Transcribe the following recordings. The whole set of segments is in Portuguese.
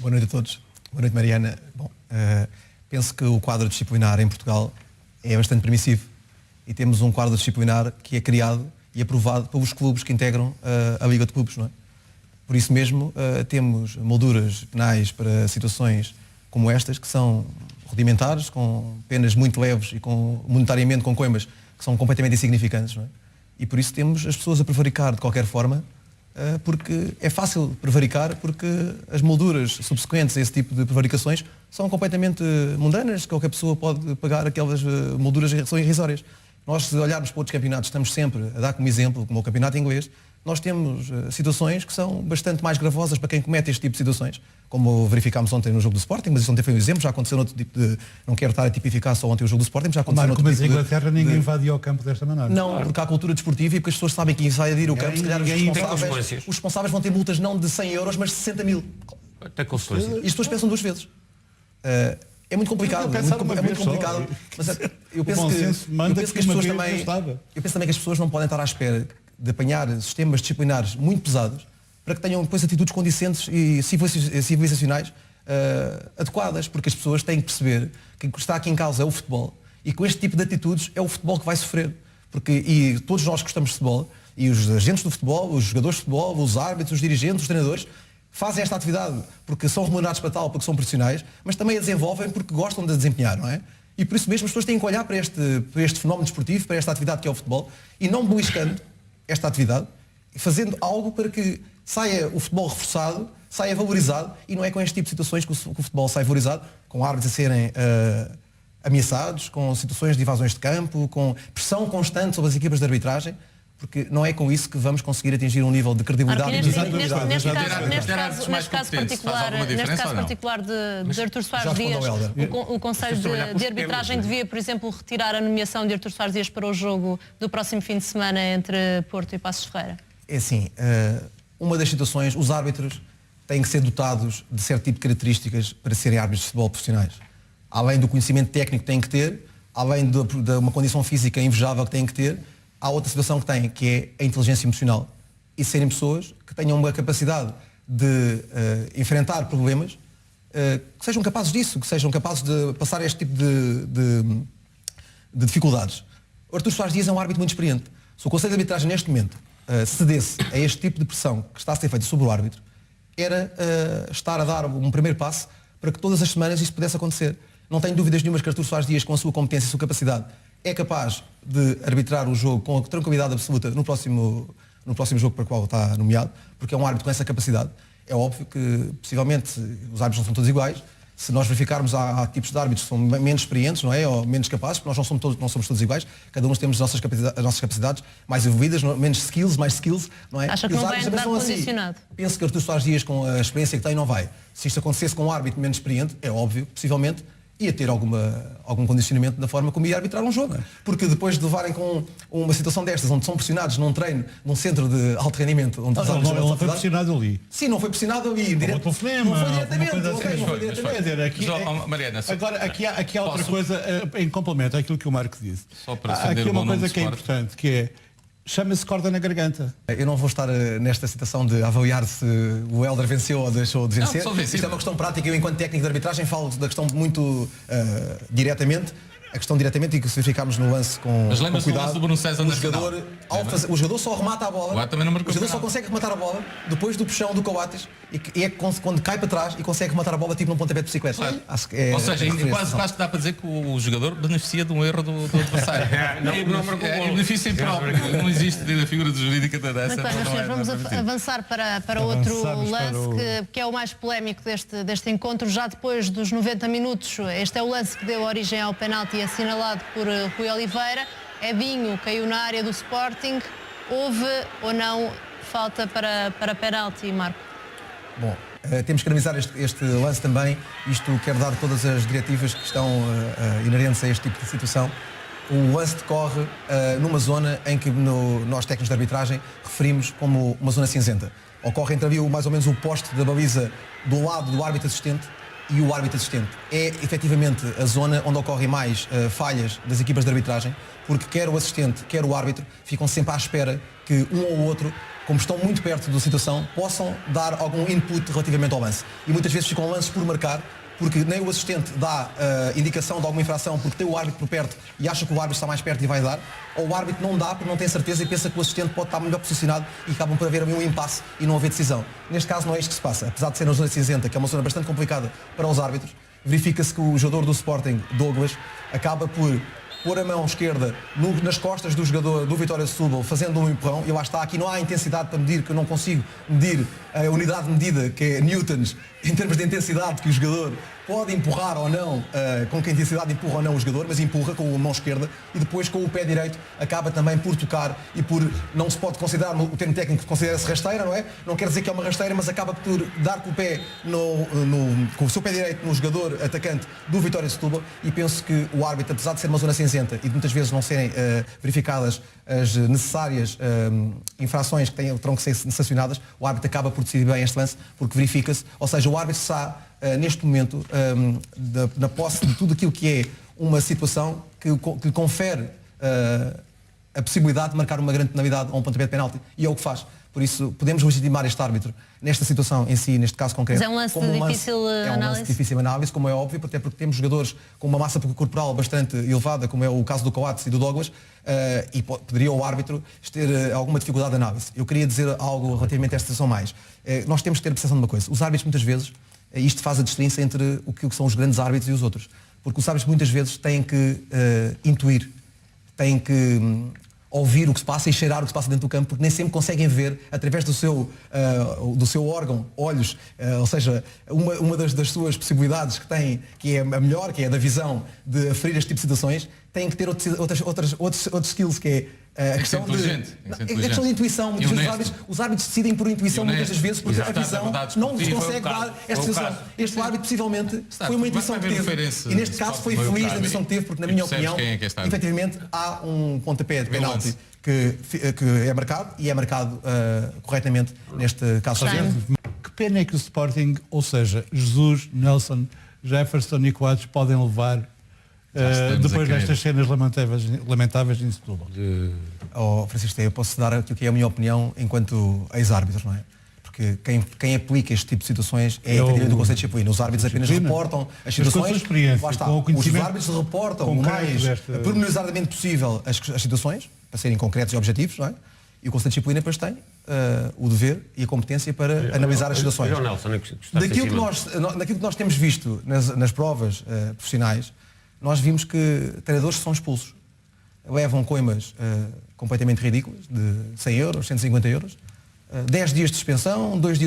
Boa noite a todos. Boa noite, Mariana. Bom, penso que o quadro disciplinar em Portugal é bastante permissivo e temos um quadro disciplinar que é criado e aprovado pelos clubes que integram a Liga de Clubes, não é? Por isso mesmo, temos molduras penais para situações como estas, que são rudimentares, com penas muito leves e monetariamente com coimbras que são completamente insignificantes, não é? E por isso temos as pessoas a prevaricar de qualquer forma, porque é fácil prevaricar, porque as molduras subsequentes a esse tipo de prevaricações são completamente mundanas, qualquer pessoa pode pagar aquelas molduras que são irrisórias. Nós, se olharmos para outros campeonatos, estamos sempre a dar como exemplo, como o campeonato inglês, nós temos situações que são bastante mais gravosas para quem comete este tipo de situações, como verificámos ontem no jogo do Sporting, mas isso ontem foi um exemplo, já aconteceu noutro tipo de... Não quero estar a tipificar só ontem o jogo do Sporting, já aconteceu noutro tipo de... Mas em Inglaterra ninguém invadiu o campo desta maneira. Não, porque há cultura desportiva e porque as pessoas sabem que invadir o campo, se calhar os responsáveis vão ter multas não de 100 euros, mas de 60 mil. Até consequências. E as pessoas pensam duas vezes. É muito complicado, é muito complicado, mas eu penso que as pessoas também... Eu penso também que as pessoas não podem estar à espera de apanhar sistemas disciplinares muito pesados para que tenham depois atitudes condicentes e civilizacionais adequadas, porque as pessoas têm que perceber que o que está aqui em causa é o futebol e com este tipo de atitudes é o futebol que vai sofrer, e todos nós gostamos de futebol e os agentes do futebol, os jogadores de futebol, os árbitros, os dirigentes, os treinadores fazem esta atividade porque são remunerados para tal, porque são profissionais, mas também a desenvolvem porque gostam de a desempenhar, não é? E por isso mesmo as pessoas têm que olhar para este fenómeno desportivo, para esta atividade que é o futebol e não beliscando esta atividade, fazendo algo para que saia o futebol reforçado, saia valorizado, e não é com este tipo de situações que o futebol sai valorizado, com árbitros a serem ameaçados, com situações de invasões de campo, com pressão constante sobre as equipas de arbitragem, porque não é com isso que vamos conseguir atingir um nível de credibilidade. Neste caso particular de Artur Soares Dias, o Conselho de Arbitragem devia, por exemplo, retirar a nomeação de Artur Soares Dias para o jogo do próximo fim de semana entre Porto e Paços de Ferreira? É assim, uma das situações, os árbitros têm que ser dotados de certo tipo de características para serem árbitros de futebol profissionais. Além do conhecimento técnico que têm que ter, além de uma condição física invejável que têm que ter, há outra situação que têm, que é a inteligência emocional. E serem pessoas que tenham uma capacidade de enfrentar problemas, que sejam capazes disso, que sejam capazes de passar este tipo de dificuldades. O Artur Soares Dias é um árbitro muito experiente. Se o Conselho de Arbitragem neste momento cedesse a este tipo de pressão que está a ser feita sobre o árbitro, era estar a dar um primeiro passo para que todas as semanas isso pudesse acontecer. Não tenho dúvidas nenhumas que Artur Soares Dias, com a sua competência e a sua capacidade, é capaz de arbitrar o jogo com tranquilidade absoluta no próximo jogo para o qual está nomeado, porque é um árbitro com essa capacidade. É óbvio que, possivelmente, os árbitros não são todos iguais. Se nós verificarmos, há tipos de árbitros que são menos experientes, não é? Ou menos capazes, porque nós não somos todos iguais. Cada um temos as nossas capacidades mais evoluídas, menos skills, mais skills, não é? Acha que não vai entrar condicionado? Assim. Penso que Artur Soares Dias, com a experiência que tem, não vai. Se isto acontecesse com um árbitro menos experiente, é óbvio, possivelmente, ia ter algum condicionamento da forma como ia arbitrar um jogo. Porque depois de levarem com uma situação destas, onde são pressionados num treino, num centro de alto rendimento... Onde não foi pressionado ali. Sim, não foi pressionado ali. Não foi diretamente. Agora, aqui há outra coisa em complemento àquilo que o Marco disse. Há aqui uma coisa que é importante, que é... Chama-se corda na garganta. Eu não vou estar nesta situação de avaliar se o Hélder venceu ou deixou de vencer. Isto é uma questão prática. Eu, enquanto técnico de arbitragem, falo da questão muito diretamente. A questão diretamente, e que se verificarmos no lance com cuidado, o jogador só remata a bola, o jogador só consegue rematar a bola depois do puxão do Coates, e é quando cai para trás e consegue rematar a bola tipo num pontapé de bicicleta. Ou seja, quase que dá para dizer que o jogador beneficia de um erro do adversário. É benefício próprio, não existe a figura jurídica dessa. Vamos avançar para outro lance que é o mais polémico deste encontro, já depois dos 90 minutos. Este é o lance que deu origem ao penalti assinalado por Rui Oliveira. Edinho caiu na área do Sporting. Houve ou não falta para penalti, Marco? Bom, temos que analisar este lance também. Isto quer dar todas as diretivas que estão inerentes a este tipo de situação. O lance decorre numa zona em que nós técnicos de arbitragem referimos como uma zona cinzenta. Ocorre entre mais ou menos o poste da baliza do lado do árbitro assistente e o árbitro assistente. É efetivamente a zona onde ocorrem mais falhas das equipas de arbitragem, porque quer o assistente, quer o árbitro ficam sempre à espera que um ou outro como estão muito perto da situação, possam dar algum input relativamente ao lance. E muitas vezes ficam lances por marcar, porque nem o assistente dá indicação de alguma infração porque tem o árbitro por perto e acha que o árbitro está mais perto e vai dar, ou o árbitro não dá porque não tem certeza e pensa que o assistente pode estar melhor posicionado e acabam por haver um impasse e não haver decisão. Neste caso não é isto que se passa. Apesar de ser na zona cinzenta, que é uma zona bastante complicada para os árbitros, verifica-se que o jogador do Sporting, Douglas, acaba por pôr a mão esquerda nas costas do jogador do Vitória de Setúbal, fazendo um empurrão, e lá está, aqui não há intensidade para medir, que eu não consigo medir a unidade de medida, que é newtons, em termos de intensidade que o jogador pode empurrar ou não, com que intensidade empurra ou não o jogador, mas empurra com a mão esquerda e depois com o pé direito acaba também por tocar e por, não se pode considerar, o termo técnico considera-se rasteira, não é? Não quer dizer que é uma rasteira, mas acaba por dar com o pé, com o seu pé direito no jogador atacante do Vitória de Setúbal, e penso que o árbitro, apesar de ser uma zona cinzenta e de muitas vezes não serem verificadas as necessárias infrações que terão que ser sancionadas, o árbitro acaba por decidir bem este lance, porque verifica-se, ou seja, o árbitro está neste momento na posse de tudo aquilo que é uma situação que lhe confere a possibilidade de marcar uma grande penalidade a um pontapé de penalti, e é o que faz. Por isso, podemos legitimar este árbitro nesta situação em si, neste caso concreto. Mas é um lance de difícil análise. É um lance de difícil análise, como é óbvio, até porque temos jogadores com uma massa corporal bastante elevada, como é o caso do Coates e do Douglas, e poderia o árbitro ter alguma dificuldade de análise. Eu queria dizer algo relativamente a esta situação mais. Nós temos que ter a percepção de uma coisa. Os árbitros, muitas vezes, isto faz a distinção entre o que são os grandes árbitros e os outros. Porque os árbitros, muitas vezes, têm que intuir, têm que ouvir o que se passa e cheirar o que se passa dentro do campo, porque nem sempre conseguem ver, através do seu órgão, olhos, ou seja, uma das suas possibilidades que tem, que é a melhor, que é a da visão, de aferir este tipo de situações, têm que ter outros skills, que é a questão de intuição. Muitas vezes os árbitros decidem por intuição, muitas das vezes, porque a visão não lhes consegue dar esta decisão. Este árbitro, possivelmente, foi uma intuição que teve. E neste caso foi feliz na intuição que teve, porque, na minha opinião, efetivamente, há um pontapé de penalti que é marcado, e é marcado corretamente neste caso. Que pena é que o Sporting, ou seja, Jesus, Nelson, Jefferson e Coates podem levar depois destas cenas lamentáveis em Setúbal. Francisco, eu posso dar aquilo que é a minha opinião enquanto ex-árbitros, não é? Porque quem aplica este tipo de situações é efetivamente o Conselho de Disciplina. Os árbitros apenas reportam as situações. Lá está. Os árbitros reportam o mais pormenorizadamente possível as situações, para serem concretos e objetivos, não é? E o Conselho de Disciplina depois tem o dever e a competência para analisar as situações. Daquilo que nós temos visto nas provas profissionais, nós vimos que treinadores são expulsos. Levam coimas completamente ridículas, de 100 euros, 150 euros, 10 dias de suspensão, 12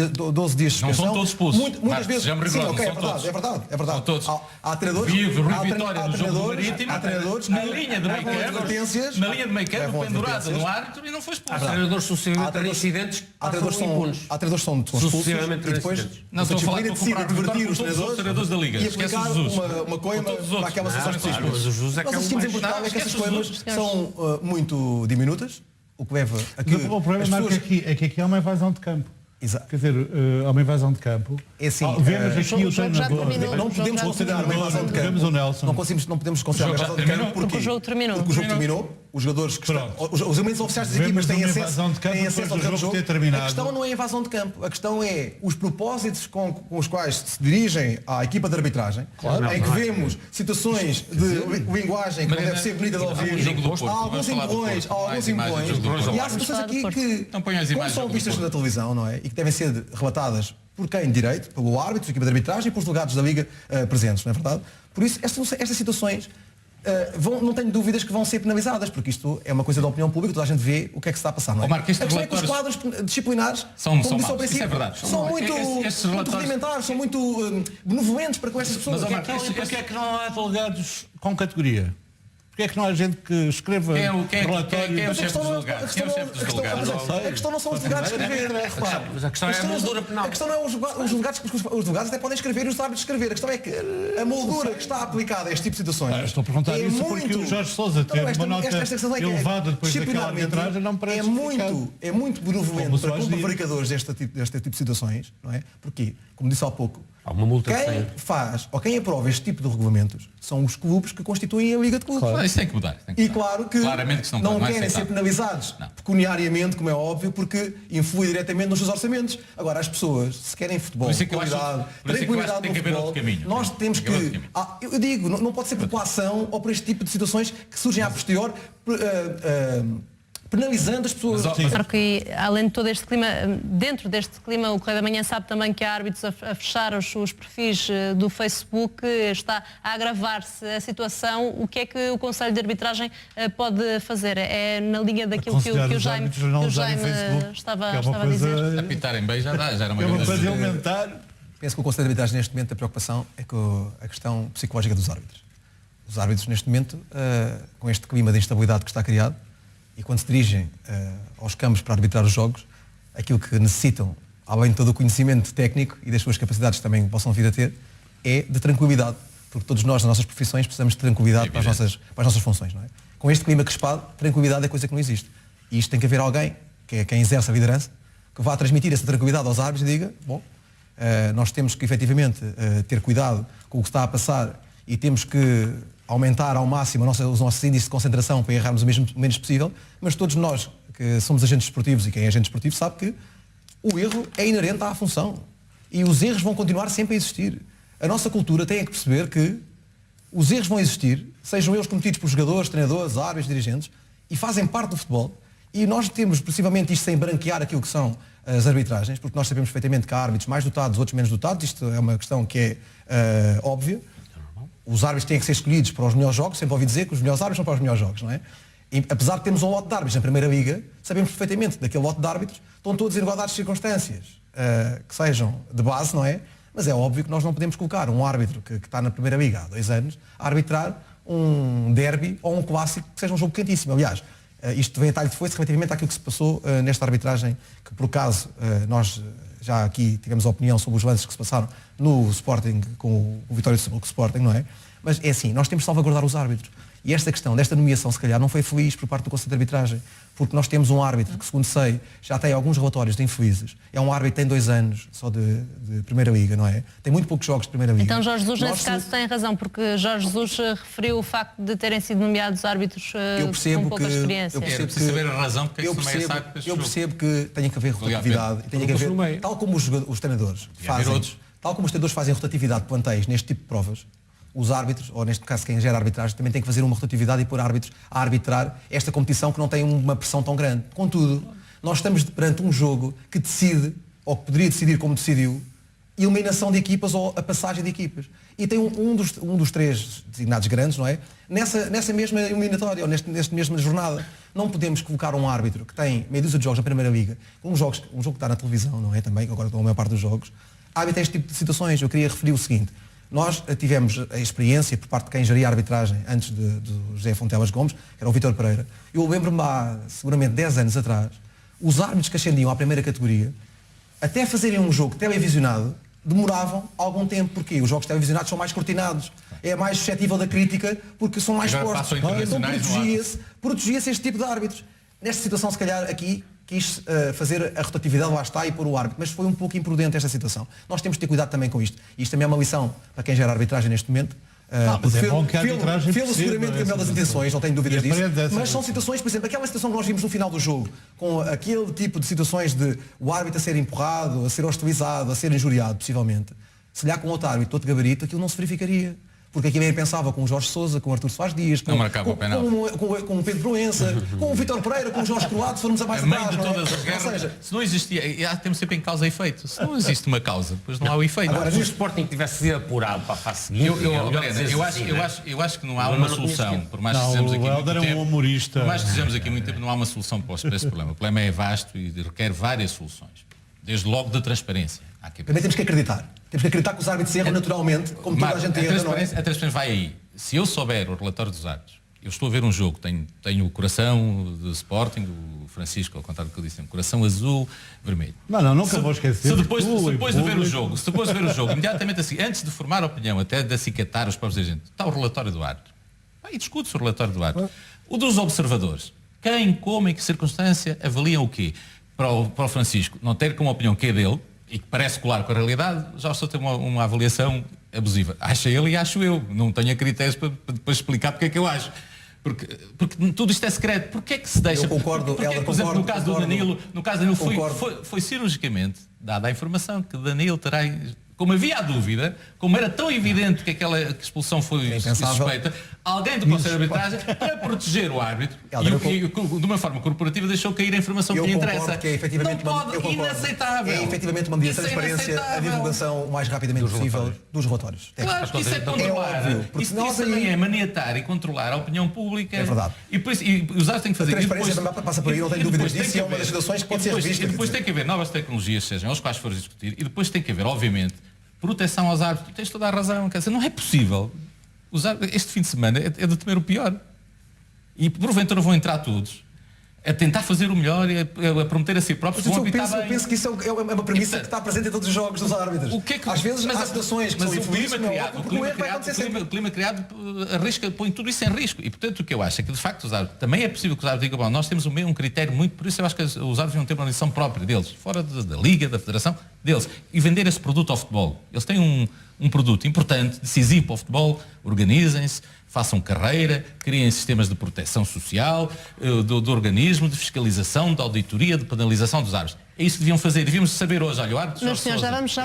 dias de suspensão. Não são todos expulsos. Muitas vezes. Sim, ok, é verdade. São todos. Há treinadores. Há treinadores na linha de meio campo, pendurado no árbitro, e não foi expulso. Há treinadores sucessivamente reincidentes. Há treinadores que são expulsos e depois não estou a falar de decide divertir os treinadores da Liga. E aplicar uma coima para aquelas situações específicas. Nós assistimos em Portugal é que essas coimas são muito diminutas, o que leva a que o problema, Marco, é que aqui há uma invasão de campo. Exato. Quer dizer, há uma invasão de campo. É assim, vemos aqui o treinador. Não podemos considerar uma invasão de campo. Vemos o Nelson. Não podemos considerar uma invasão de campo porque o jogo terminou. Porque o jogo terminou. Os jogadores que estão, os elementos oficiais das equipas têm acesso ao campo do jogo. A questão não é a invasão de campo. A questão é os propósitos com os quais se dirigem à equipa de arbitragem, em que vemos situações de linguagem que não deve ser bonita de ouvir. Há alguns empurrões, e há situações aqui que, como são vistas na televisão, não é? E que devem ser relatadas por quem de direito, pelo árbitro, equipa de arbitragem e pelos delegados da Liga presentes, não é verdade? Por isso, estas situações não tenho dúvidas que vão ser penalizadas, porque isto é uma coisa da opinião pública, toda a gente vê o que é que se está a passar, não é? Marco, a questão é que os quadros disciplinares, como disse ao princípio, são muito rudimentares, são muito benevolentes para com estas pessoas. Mas porquê é que não há delegados com categoria? Porquê é que não há gente que escreva relatórios? Quem é o chefe dos delegados? A questão não são os delegados a escrever, mas a questão é a moldura penal. A questão não é os delegados, porque os delegados até podem escrever e os árbitros escrever. A questão é que a moldura que está aplicada a este tipo de situações. Estou a perguntar isso porque o Jorge Sousa teve uma nota elevada depois daquela arbitragem, não parece é muito benevolente para prevaricadores deste tipo de situações, não é? Porque, como disse há pouco, Há uma multa Quem faz ou quem aprova este tipo de regulamentos são os clubes que constituem a Liga de Clubes. Claro. Isso tem que mudar. E claro que claramente que não querem ser penalizados pecuniariamente, como é óbvio, porque influi diretamente nos seus orçamentos. Agora, as pessoas, se querem futebol, qualidade, tranquilidade no futebol, nós temos que... eu digo, não pode ser por coação ou por este tipo de situações que surgem a posterior, penalizando as pessoas. Claro que, além de todo este clima, dentro deste clima, o Correio da Manhã sabe também que há árbitros a fechar os perfis do Facebook, está a agravar-se a situação. O que é que o Conselho de Arbitragem pode fazer? É na linha daquilo que o Jaime estava a dizer? Apitarem bem já era uma coisa elementar. Penso que o Conselho de Arbitragem, neste momento, a preocupação é com a questão psicológica dos árbitros. Os árbitros, neste momento, com este clima de instabilidade que está criado, e quando se dirigem aos campos para arbitrar os jogos, aquilo que necessitam, além de todo o conhecimento técnico e das suas capacidades que também possam vir a ter, é de tranquilidade. Porque todos nós, nas nossas profissões, precisamos de tranquilidade para as nossas funções. Não é? Com este clima crispado, tranquilidade é coisa que não existe. E isto tem que haver alguém, que é quem exerce a liderança, que vá transmitir essa tranquilidade aos árbitros e diga, bom, nós temos que efetivamente ter cuidado com o que está a passar e temos que aumentar ao máximo os nossos índices de concentração para errarmos o menos possível, mas todos nós que somos agentes esportivos, e quem é agente esportivo sabe que o erro é inerente à função e os erros vão continuar sempre a existir. A nossa cultura tem que perceber que os erros vão existir, sejam eles cometidos por jogadores, treinadores, árbitros, dirigentes, e fazem parte do futebol, e nós temos possivelmente isto sem branquear aquilo que são as arbitragens, porque nós sabemos perfeitamente que há árbitros mais dotados, outros menos dotados, isto é uma questão que é óbvia. Os árbitros têm que ser escolhidos para os melhores jogos, sempre ouvi dizer que os melhores árbitros são para os melhores jogos, não é? E, apesar de termos um lote de árbitros na Primeira Liga, sabemos perfeitamente que daquele lote de árbitros estão todos em igualdade de circunstâncias, que sejam de base, não é? Mas é óbvio que nós não podemos colocar um árbitro que está na Primeira Liga há 2 anos a arbitrar um derby ou um clássico que seja um jogo quentíssimo. Aliás, isto vem a talho de foice relativamente àquilo que se passou nesta arbitragem, que por acaso nós já aqui tivemos a opinião sobre os lances que se passaram no Sporting com o Vitória do Sporting, não é? Mas é assim, nós temos de salvaguardar os árbitros. E esta questão, desta nomeação, se calhar, não foi feliz por parte do Conselho de Arbitragem, porque nós temos um árbitro que, segundo sei, já tem alguns relatórios de infelizes. É um árbitro que tem 2 anos só de Primeira Liga, não é? Tem muito poucos jogos de Primeira Liga. Então Jorge Jesus, nesse caso, tem razão, porque Jorge Jesus referiu o facto de terem sido nomeados árbitros com pouca experiência. Eu percebo que saber a razão porque eu percebo que tem que haver rotatividade, tem que haver, tal como os treinadores fazem rotatividade de plantéis neste tipo de provas, os árbitros, ou neste caso quem gera arbitragem, também tem que fazer uma rotatividade e pôr árbitros a arbitrar esta competição que não tem uma pressão tão grande. Contudo, nós estamos perante um jogo que decide, ou que poderia decidir como decidiu, eliminação de equipas ou a passagem de equipas. E tem um dos 3 designados grandes, não é? Nessa mesma eliminatória, ou nesta mesma jornada. Não podemos colocar um árbitro que tem meia dúzia de jogos na Primeira Liga, um jogo que está na televisão, não é? Também, agora estou a maior parte dos jogos, arbitra este tipo de situações. Eu queria referir o seguinte. Nós tivemos a experiência por parte de quem geria a arbitragem antes do José Fontelas Gomes, que era o Vítor Pereira. Eu lembro-me há seguramente 10 anos atrás, os árbitros que ascendiam à primeira categoria, até fazerem um jogo televisionado, demoravam algum tempo. Porque os jogos televisionados são mais cortinados, é mais suscetível da crítica, porque são mais postos. Então protegia-se este tipo de árbitros. Nesta situação, se calhar, aqui, quis fazer a rotatividade, lá está, e pôr o árbitro, mas foi um pouco imprudente esta situação. Nós temos de ter cuidado também com isto. Isto também é uma lição para quem gera arbitragem neste momento. Mas é bom que a arbitragem seguramente cambiar das intenções, não tenho dúvidas disso. Mas são situações, por exemplo, aquela situação que nós vimos no final do jogo, com aquele tipo de situações de o árbitro a ser empurrado, a ser hostilizado, a ser injuriado, possivelmente. Se lhe com outro árbitro, outro gabarito, aquilo não se verificaria. Porque aqui bem pensava com o Jorge Sousa, com o Artur Soares Dias, com o Pedro Proença, com o Vítor Pereira, com o Jorge Croado, se formos a mais atrás. De todas as guerras, seja, se não existia, temos sempre em causa e efeito. Se não existe uma causa, depois não há o efeito. Agora, se o Sporting tivesse sido apurado para a fase seguinte, eu acho que não há uma solução. Por mais que dizemos aqui muito tempo, por mais que dizemos aqui muito tempo, não há uma solução para esse problema. O problema é vasto e requer várias soluções. Desde logo da transparência. Também temos que acreditar. Temos que acreditar que os árbitros erram naturalmente, como toda a gente erra. A transparência vai aí. Se eu souber o relatório dos árbitros, eu estou a ver um jogo, tenho o coração do Sporting, do Francisco, ao contrário do que eu disse, coração azul, vermelho. Nunca vou esquecer. Se depois de ver o jogo, imediatamente assim, antes de formar a opinião, até de acicatar os próprios dirigentes, está o relatório do árbitro. E discute-se o relatório do árbitro. O dos observadores. Quem, como, em que circunstância, avaliam o quê? Para o Francisco não ter como opinião que é dele, e que parece colar com a realidade, já estou a ter uma avaliação abusiva. Acha ele e acho eu. Não tenho a critérios para depois explicar porque é que eu acho. Porque tudo isto é secreto. Porquê é que se deixa? Eu concordo. Porque, por exemplo, no caso do Danilo foi cirurgicamente dada a informação que Danilo terá... Como havia a dúvida, como era tão evidente que aquela expulsão foi suspeita, alguém do Conselho de Arbitragem, para proteger o árbitro, e de uma forma corporativa deixou cair a informação que lhe interessa. Que é efetivamente inaceitável. É efetivamente uma medida de transparência, a divulgação o mais rapidamente possível dos relatórios. Claro, isso é controlar. Isso também é maniatar e controlar a opinião pública. É verdade. E os árbitros têm que fazer. A transparência também passa por aí, não tenho dúvidas disso, é uma das situações que pode ser revista. E depois tem que haver novas tecnologias, sejam as quais for discutir, e depois tem que haver, obviamente, proteção aos árbitros. Tu tens toda a razão. Quer dizer, não é possível. Este fim de semana é de temer o pior. E porventura vão entrar todos a tentar fazer o melhor e a prometer a si próprios. Eu penso que isso é uma premissa que está presente em todos os jogos dos árbitros. Às vezes há situações que são infelizes, o clima criado põe tudo isso em risco. E portanto o que eu acho é que de facto os árbitros, também é possível que os árbitros digam, bom, nós temos um critério muito, por isso eu acho que os árbitros vão ter uma lição própria deles, fora da Liga, da Federação, deles, e vender esse produto ao futebol. Eles têm um produto importante, decisivo para o futebol, organizem-se, façam carreira, criem sistemas de proteção social, do organismo, de fiscalização, de auditoria, de penalização dos árbitros. É isso que deviam fazer. Devíamos saber hoje, olha, o árbitro... Meus senhores, já vamos.